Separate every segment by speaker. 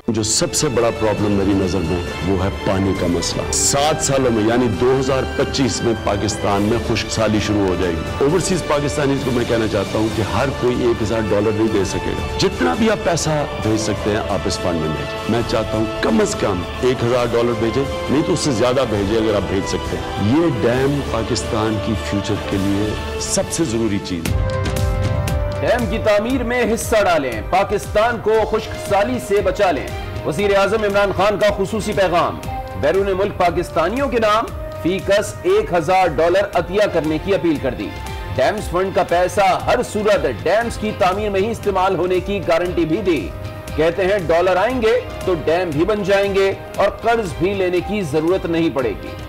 Speaker 1: जो सबसे बड़ा प्रॉब्लम मेरी नजर में वो है पानी का मसला। 7 सालों में यानी 2025 में पाकिस्तान में खुश्क साली शुरू हो जाएगी। ओवरसीज पाकिस्तानीज को मैं कहना चाहता हूँ कि हर कोई $1000 नहीं दे सकेगा। जितना भी आप पैसा भेज सकते हैं आप इस फंड में भेजें। मैं चाहता हूँ कम से कम $1000 भेजें, नहीं तो उससे ज्यादा भेजें अगर आप भेज सकते हैं। ये डैम पाकिस्तान की फ्यूचर के लिए सबसे जरूरी चीज है।
Speaker 2: डैम की तामीर में हिस्सा डालें, पाकिस्तान को खुश्क साली से बचा लें। वज़ीर आज़म इमरान खान का खुसूसी पैगाम। बैरून मुल्क पाकिस्तानियों के नाम फीकस $1000 अतिया करने की अपील कर दी। डैम्स फंड का पैसा हर सूरत डैम्स की तामीर में ही इस्तेमाल होने की गारंटी भी दी। कहते हैं डॉलर आएंगे तो डैम भी बन जाएंगे और कर्ज भी लेने की जरूरत नहीं पड़ेगी।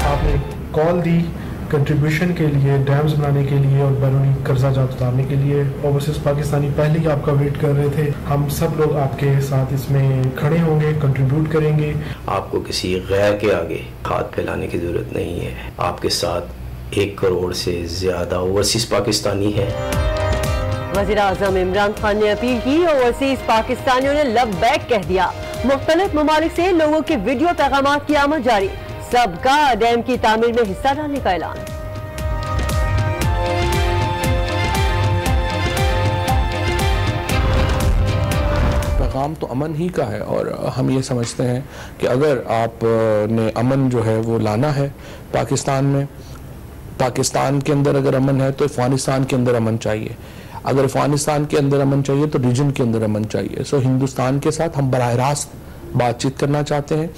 Speaker 3: आपने कॉल दी कंट्रीब्यूशन के लिए, डैम्स बनाने के लिए और बैरूनी कर्जा जात उतारने के लिए। ओवरसीज पाकिस्तानी पहले ही आपका वेट कर रहे थे। हम सब लोग आपके साथ इसमें खड़े होंगे, कंट्रीब्यूट करेंगे।
Speaker 4: आपको किसी गैर के आगे हाथ फैलाने की जरूरत नहीं है। आपके साथ 1 करोड़ से ज्यादा ओवरसीज पाकिस्तानी है।
Speaker 5: वज़ीर आज़म इमरान खान ने अपील की, ओवरसीज पाकिस्तानियों ने लबैक कह दिया। मुख्तलिफ ममालिक से लोगों के वीडियो पैगामात की आमद जारी। सबका डैम की तामीर में हिस्सा डालने का ऐलान।
Speaker 6: पैगाम तो अमन ही का है और हम ये समझते हैं कि अगर आपने अमन जो है वो लाना है पाकिस्तान में, पाकिस्तान के अंदर अगर अमन है तो अफगानिस्तान के अंदर अमन चाहिए। अगर अफगानिस्तान के अंदर अमन चाहिए तो रीजन के अंदर अमन चाहिए। सो हिंदुस्तान के साथ हम बराह रास्त बातचीत करना चाहते हैं।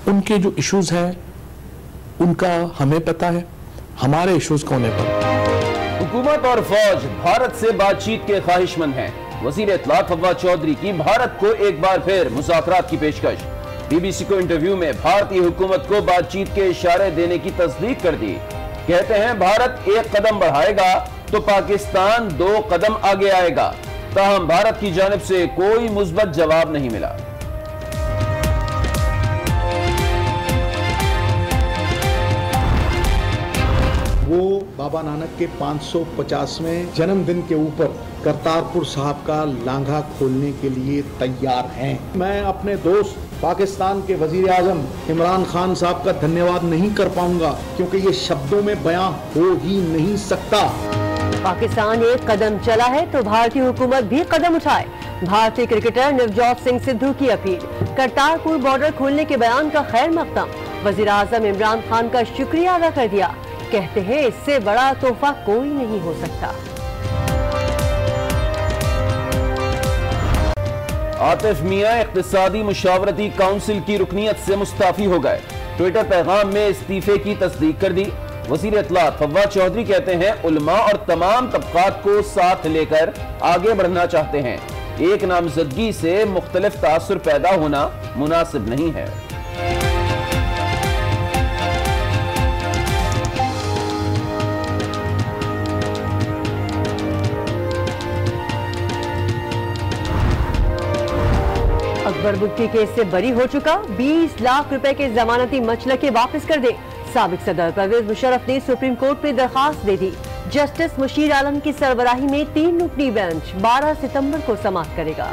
Speaker 6: उनके जो इश्यूज हैं उनका हमें पता है, हमारे इश्यूज को उन्हें पता है।
Speaker 2: हुकूमत और फौज भारत से बातचीत के ख्वाहिशमंद हैं। वज़ीर इत्तलात फव्वाद चौधरी की भारत को एक बार फिर मुज़ाकरात की पेशकश। BBC को इंटरव्यू में भारतीय हुकूमत को बातचीत के इशारे देने की तस्दीक कर दी। कहते हैं भारत 1 कदम बढ़ाएगा तो पाकिस्तान 2 कदम आगे आएगा। ताहम भारत की जानिब से कोई मुस्बत जवाब नहीं मिला।
Speaker 7: वो बाबा नानक के 550वें जन्मदिन के ऊपर करतारपुर साहब का लांघा खोलने के लिए तैयार हैं। मैं अपने दोस्त पाकिस्तान के वजीर आजम इमरान खान साहब का धन्यवाद नहीं कर पाऊंगा क्योंकि ये शब्दों में बयां हो ही नहीं सकता।
Speaker 5: पाकिस्तान 1 कदम चला है तो भारतीय हुकूमत भी कदम उठाए। भारतीय क्रिकेटर नवजोत सिंह सिद्धू की अपील। करतारपुर बॉर्डर खोलने के बयान का खैर मकदम। वजीर आजम इमरान खान का शुक्रिया अदा कर दिया। कहते हैं इससे बड़ा तोहफा कोई नहीं हो सकता।
Speaker 2: आतिफ मियां इख्तिसादी मुशावरती काउंसिल की रुकनियत से मुस्ताफी हो गए। ट्विटर पैगाम में इस्तीफे की तस्दीक कर दी। वज़ीर इत्तलात फव्वाद चौधरी कहते हैं उलमा और तमाम तबकात को साथ लेकर आगे बढ़ना चाहते हैं। एक नामजदगी से मुख्तलिफ तासुर पैदा होना मुनासिब नहीं है।
Speaker 5: अकबर बुट्टी केस से बरी हो चुका, 20 लाख रुपए के जमानती मचलके वापस कर दे। साबिक सदर परवेज मुशर्रफ ने सुप्रीम कोर्ट में दरखास्त दे दी। जस्टिस मुशीर आलम की सरबराही में 3 रुकनी बेंच 12 सितंबर को समाप्त करेगा।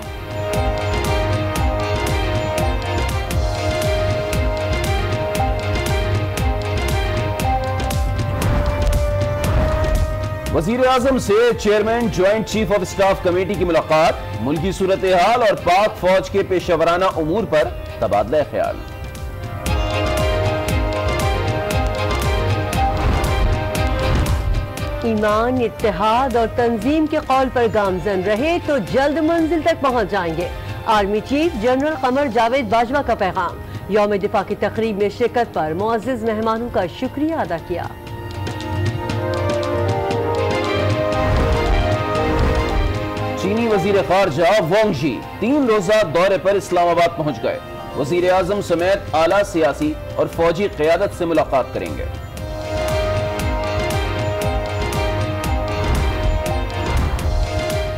Speaker 2: वज़ीर आज़म से chairman joint chief of staff committee की मुलाकात। मुल्की सूरत हाल और पाक फौज के पेशेवराना उमूर पर तबादला ख्याल।
Speaker 5: ईमान, इत्तेहाद और तंजीम के कौल पर गामजन रहे तो जल्द मंजिल तक पहुंच जाएंगे। Army chief general Qamar Javed Bajwa का पैगाम। यौम दिफा की तकरीब में शिरकत पर मुअज़्ज़िज़ मेहमानों का शुक्रिया अदा किया।
Speaker 2: चीनी वजीर खारजा वांग ज़ी 3 रोजा दौरे पर इस्लामाबाद पहुंच गए। वजीर आजम समेत आला सियासी और फौजी क़यादत से मुलाकात करेंगे।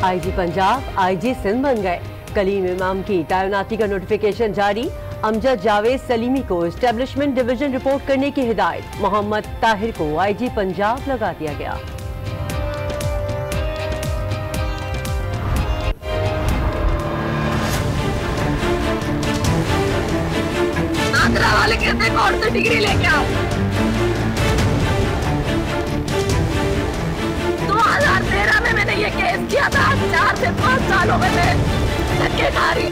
Speaker 5: IG पंजाब IG सिंध बन गए। कलीम इमाम की तैनाती का नोटिफिकेशन जारी। अमजद जावेद सलीमी को एस्टेब्लिशमेंट डिवीजन रिपोर्ट करने की हिदायत। मोहम्मद ताहिर को IG पंजाब लगा दिया गया।
Speaker 8: कोर्ट से डिग्री लेके आओ। 2013 में मैंने ये केस किया था, 4 से 5 साल हो गए थे धक्के खा रही।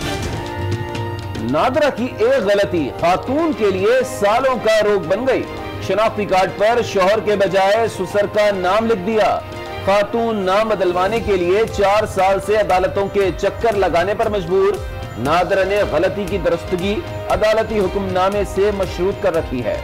Speaker 2: नादरा की एक गलती खातून के लिए सालों का रोग बन गई। शनाख्ती कार्ड पर शौहर के बजाय ससुर का नाम लिख दिया। खातून नाम बदलवाने के लिए 4 साल से अदालतों के चक्कर लगाने पर मजबूर। नादरा ने गलती की दरस्तगी अदालती हुक्मनामे से मशरूत कर रखी है।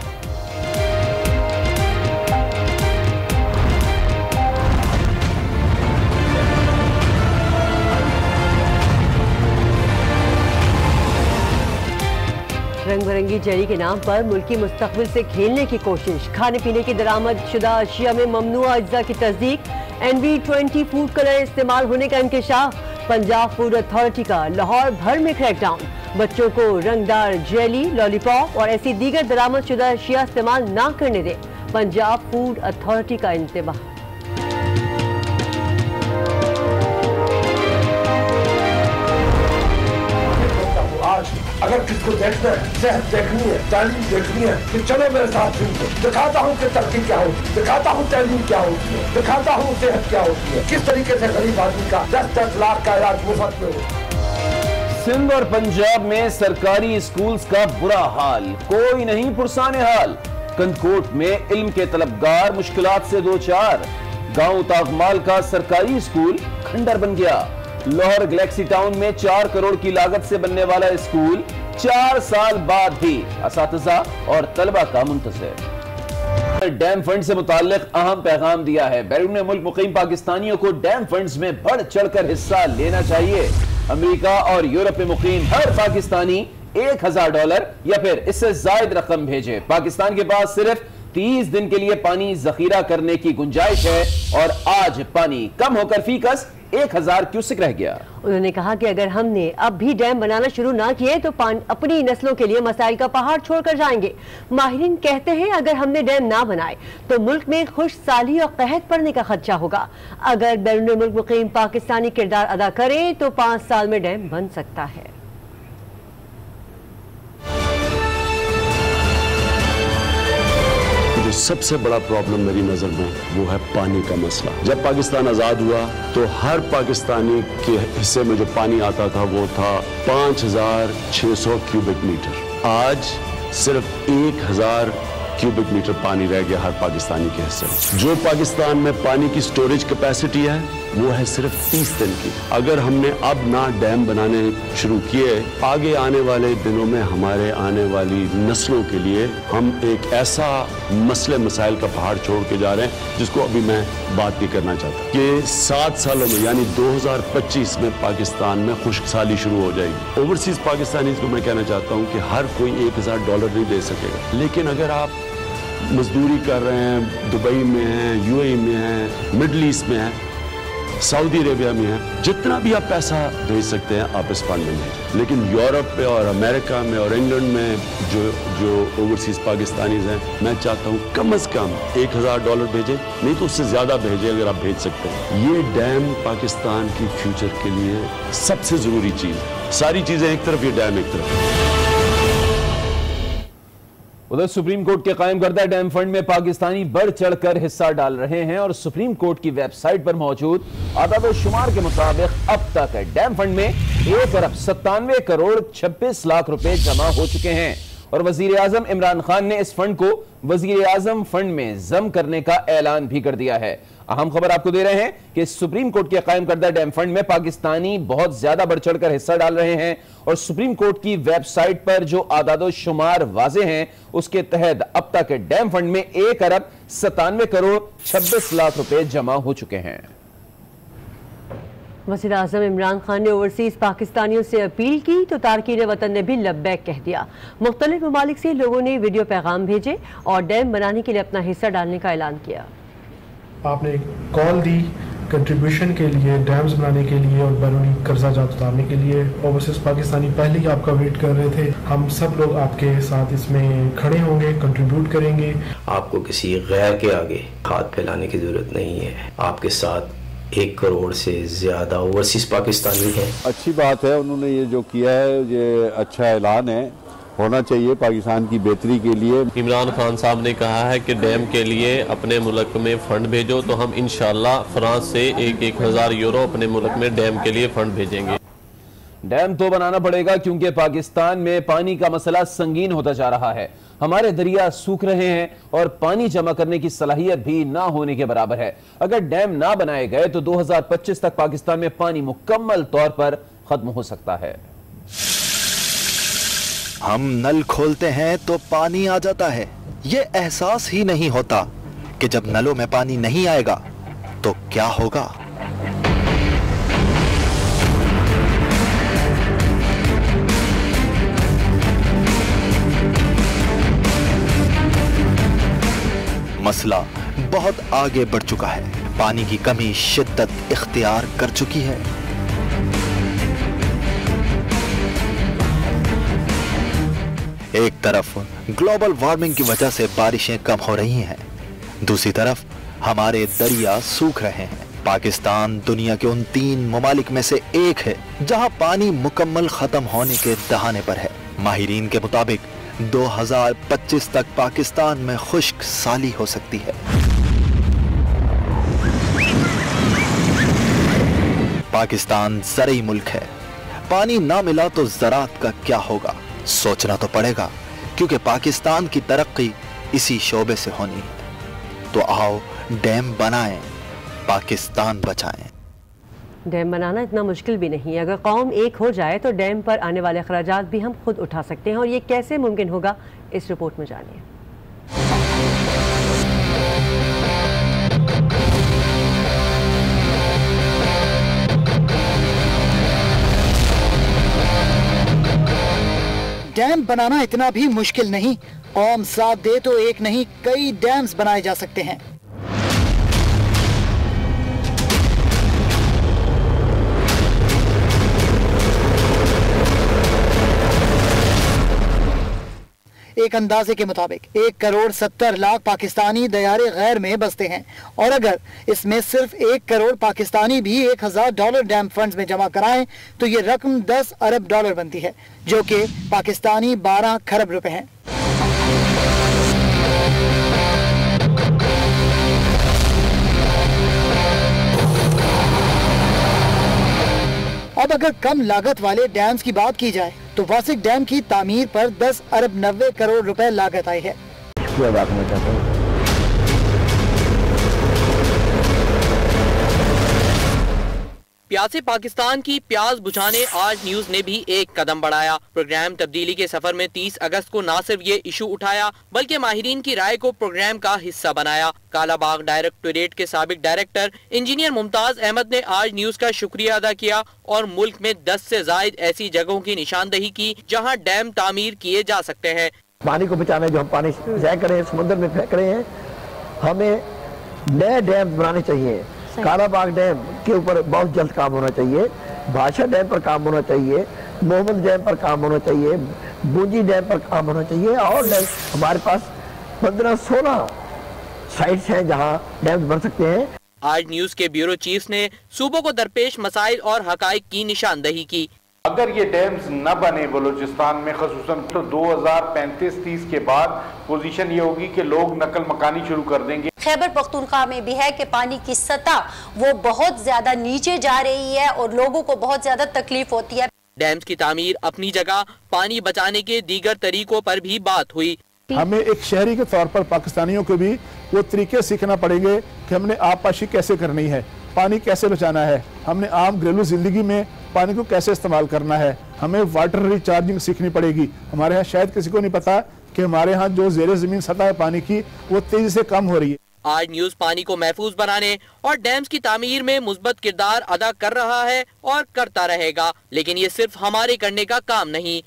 Speaker 5: रंग बिरंगी जरी के नाम पर मुल्की मुस्तकबिल से खेलने की कोशिश। खाने पीने की दरामद शुदा अशिया में ममनुआ अज्जा की तस्दीक। NV20 फूड कलर इस्तेमाल होने का इंकशाफ। पंजाब फूड अथॉरिटी का लाहौर भर में क्रैकडाउन। बच्चों को रंगदार जेली, लॉलीपॉप और ऐसी दीगर दरामद शुदा अशिया इस्तेमाल ना करने दे, पंजाब फूड अथॉरिटी का इंतबाह।
Speaker 9: अगर किसको देखना है, सेहत देखनी है, तालीम देखनी है, तो चलो मेरे साथ सुनते। दिखाता हूँ कि तरक्की क्या होती है, दिखाता हूँ तालीम क्या होती है, दिखाता हूँ सेहत क्या होती है, किस तरीके से गरीब आदमी का 10-10 लाख का इलाज मुफ्त में हो।
Speaker 2: सिंध और पंजाब में सरकारी स्कूल्स का बुरा हाल, कोई नहीं पुरसाने हाल। कंदकोट में इल्म के तलबगार मुश्किलात से दो चार। गांव तागमाल का सरकारी स्कूल खंडर बन गया। लाहौर गैलेक्सी टाउन में 4 करोड़ की लागत से बनने वाला स्कूल 4 साल बाद भी असातिज़ा और तलबा का मुंतज़िर। डैम फंड से मुताल्लिक अहम पैगाम दिया है। बैरून मुल्क मुकीम पाकिस्तानियों को डैम फंड्स में बढ़ चढ़कर हिस्सा लेना चाहिए। अमेरिका और यूरोप में मुकीम हर पाकिस्तानी $1000 या फिर इससे जायद रकम भेजे। पाकिस्तान के पास सिर्फ 30 दिन के लिए पानी जखीरा करने की गुंजाइश है और आज पानी कम होकर फीकस 1000 क्यूसेक रह गया।
Speaker 5: उन्होंने कहा कि अगर हमने अब भी डैम बनाना शुरू ना किए तो अपनी नस्लों के लिए मसाइल का पहाड़ छोड़कर जाएंगे। माहिरीन कहते हैं अगर हमने डैम ना बनाए तो मुल्क में खुशसाली और कहत पड़ने का खदशा होगा। अगर बैरून मुल्क मुकीम पाकिस्तानी किरदार अदा करे तो 5 साल में डैम बन सकता है।
Speaker 1: सबसे बड़ा प्रॉब्लम मेरी नजर में वो है पानी का मसला। जब पाकिस्तान आजाद हुआ तो हर पाकिस्तानी के हिस्से में जो पानी आता था वो था 5600 क्यूबिक मीटर। आज सिर्फ 1000 क्यूबिक मीटर पानी रह गया हर पाकिस्तानी के हिस्से। जो पाकिस्तान में पानी की स्टोरेज कैपेसिटी है वो है सिर्फ 30 दिन की। अगर हमने अब ना डैम बनाने शुरू किए, आगे आने वाले दिनों में हमारे आने वाली नस्लों के लिए हम एक ऐसा मसले मसाइल का पहाड़ छोड़ के जा रहे हैं जिसको अभी मैं बात नहीं करना चाहता कि 7 सालों में यानी 2025 में पाकिस्तान में खुशहाली शुरू हो जाएगी। ओवरसीज पाकिस्तानी को मैं कहना चाहता हूँ कि हर कोई $1000 नहीं दे सकेगा, लेकिन अगर आप मजदूरी कर रहे हैं, दुबई में हैं, UAE में हैं, मिडल ईस्ट में हैं, सऊदी अरेबिया में है, जितना भी आप पैसा भेज सकते हैं आप इस फंड में भेजें। लेकिन यूरोप में और अमेरिका में और इंग्लैंड में जो ओवरसीज पाकिस्तानीज हैं, मैं चाहता हूँ कम से कम $1000 भेजें, नहीं तो उससे ज्यादा भेजें अगर आप भेज सकते हैं। ये डैम पाकिस्तान की फ्यूचर के लिए सबसे जरूरी चीज है। सारी चीजें एक तरफ, ये डैम एक तरफ।
Speaker 2: उधर सुप्रीम कोर्ट के कायम करदा डैम फंड में पाकिस्तानी बढ़ चढ़कर हिस्सा डाल रहे हैं और सुप्रीम कोर्ट की वेबसाइट पर मौजूद आदाद और शुमार के मुताबिक अब तक डैम फंड में 1,97 करोड़ 26 लाख रुपए जमा हो चुके हैं और वजीर आजम इमरान खान ने इस फंड को वजीर आजम फंड में जम करने का ऐलान भी कर दिया है। अहम खबर आपको दे रहे हैं कि सुप्रीम कोर्ट के कायम करदा डैम फंड में पाकिस्तानी बहुत ज्यादा बढ़ चढ़कर हिस्सा डाल रहे हैं और सुप्रीम कोर्ट की वेबसाइट पर जो आदादो शुमार वाजे हैं उसके तहत अब तक डैम फंड में 1,97 करोड़ 26 लाख रुपए जमा हो चुके हैं।
Speaker 5: वज़ीर आज़म इमरान खान ने ओवरसीज पाकिस्तानियों से अपील की तो तारकीन वतन ने भी लब्बैक कह दिया। मुख्तलिफ ममालिक से लोगों ने वीडियो पैगाम भेजे और डैम बनाने के लिए अपना हिस्सा डालने का ऐलान किया।
Speaker 3: आपने कॉल दी कंट्रीब्यूशन के लिए, डैम्स बनाने के लिए और बैरूनी कर्जा जात उतारने के लिए। ओवरसीज पाकिस्तानी पहले ही आपका वेट कर रहे थे। हम सब लोग आपके साथ इसमें खड़े होंगे, कंट्रीब्यूट करेंगे।
Speaker 4: आपको किसी गैर के आगे हाथ फैलाने की जरूरत नहीं है। आपके साथ 1 करोड़ से ज्यादा ओवरसीज पाकिस्तानी है।
Speaker 10: अच्छी बात है, उन्होंने ये जो किया है ये अच्छा ऐलान है होना चाहिए पाकिस्तान की बेहतरी के लिए।
Speaker 11: इमरान खान साहब ने कहा है कि डैम के लिए अपने मुल्क में फंड भेजो, तो हम इंशाल्लाह फ्रांस से 1,000 यूरो अपने मुल्क में डैम के लिए फंड भेजेंगे।
Speaker 2: डैम तो बनाना पड़ेगा क्योंकि पाकिस्तान में पानी का मसला संगीन होता जा रहा है। हमारे दरिया सूख रहे हैं और पानी जमा करने की सलाहियत भी ना होने के बराबर है। अगर डैम ना बनाए गए तो 2025 तक पाकिस्तान में पानी मुकम्मल तौर पर खत्म हो सकता है।
Speaker 12: हम नल खोलते हैं तो पानी आ जाता है, ये एहसास ही नहीं होता कि जब नलों में पानी नहीं आएगा तो क्या होगा। मसला बहुत आगे बढ़ चुका है। पानी की कमी शिद्दत इख्तियार कर चुकी है। एक तरफ ग्लोबल वार्मिंग की वजह से बारिशें कम हो रही हैं, दूसरी तरफ हमारे दरिया सूख रहे हैं। पाकिस्तान दुनिया के उन 3 ममालिक में से एक है जहां पानी मुकम्मल खत्म होने के दहाने पर है। माहिरीन के मुताबिक 2025 तक पाकिस्तान में खुश्क साली हो सकती है। पाकिस्तान ज़रई मुल्क है, पानी ना मिला तो ज़राअत का क्या होगा, सोचना तो पड़ेगा क्योंकि पाकिस्तान की तरक्की इसी शोबे से होनी है। तो आओ डैम बनाएं, पाकिस्तान बचाएं।
Speaker 5: डैम बनाना इतना मुश्किल भी नहीं है। अगर कौम एक हो जाए तो डैम पर आने वाले अखराजात भी हम खुद उठा सकते हैं। और ये कैसे मुमकिन होगा, इस रिपोर्ट में जानिए।
Speaker 13: डैम बनाना इतना भी मुश्किल नहीं। कौम साथ दे तो एक नहीं कई डैम्स बनाए जा सकते हैं। एक अंदाजे के मुताबिक 1 करोड़ 70 लाख पाकिस्तानी दयारे गैर में बसते हैं और अगर इसमें सिर्फ 1 करोड़ पाकिस्तानी भी $1000 डैम फंड्स में जमा कराएं तो ये रकम $10 अरब बनती है, जो कि पाकिस्तानी 12 खरब रुपए हैं। अब अगर कम लागत वाले डैम्स की बात की जाए तो वासिक डैम की तामीर पर 10 अरब 90 करोड़ रुपए लागत आई है।
Speaker 14: प्यासे पाकिस्तान की प्यास बुझाने आज न्यूज ने भी एक कदम बढ़ाया। प्रोग्राम तब्दीली के सफर में 30 अगस्त को न सिर्फ ये इशू उठाया बल्कि माहिरीन की राय को प्रोग्राम का हिस्सा बनाया। कालाबाग डायरेक्टोरेट के साबिक डायरेक्टर इंजीनियर मुमताज अहमद ने आज न्यूज का शुक्रिया अदा किया और मुल्क में 10 से ज्यादा ऐसी जगहों की निशानदही की जहाँ डैम तामीर किए जा सकते हैं।
Speaker 9: पानी को बचाना, जो हम पानी ज़ाया कर रहे हैं, समुद्र में फेंक रहे हैं, हमें नए डैम बनाने चाहिए। कालाबाग डैम के ऊपर बहुत जल्द काम होना चाहिए, भाषा डैम पर काम होना चाहिए, मोहम्मद डैम पर काम होना चाहिए, बूंदी डैम पर काम होना चाहिए और डैम हमारे पास 15-16 साइट्स हैं जहां डैम बन सकते हैं।
Speaker 14: आज न्यूज के ब्यूरो चीफ ने सूबों को दरपेश मसाइल और हकाइक की निशानदही की।
Speaker 7: अगर ये डैम्स न बने बलूचिस्तान में खसूसन तो 2035-30 के बाद पोजीशन ये होगी कि लोग नकल मकानी शुरू कर देंगे।
Speaker 15: खैबर पख्तूनख्वा में भी है कि पानी की सतह वो बहुत ज्यादा नीचे जा रही है और लोगों को बहुत ज्यादा तकलीफ होती है।
Speaker 14: डैम्स की तामीर अपनी जगह, पानी बचाने के दीगर तरीकों पर भी बात हुई।
Speaker 16: हमें एक शहरी के तौर पर पाकिस्तानियों को भी वो तरीके सीखना पड़ेंगे कि हमने आबपाशी कैसे करनी है, पानी कैसे बचाना है, हमने आम घरेलू जिंदगी में पानी को कैसे इस्तेमाल करना है, हमें वाटर रिचार्जिंग सीखनी पड़ेगी। हमारे यहाँ शायद किसी को नहीं पता कि हमारे यहाँ जो ज़ेरे ज़मीन सतह है पानी की वो तेजी से कम हो रही है।
Speaker 14: आज न्यूज पानी को महफूज बनाने और डैम्स की तामीर में मुस्बत किरदार अदा कर रहा है और करता रहेगा, लेकिन ये सिर्फ हमारे करने का काम नहीं,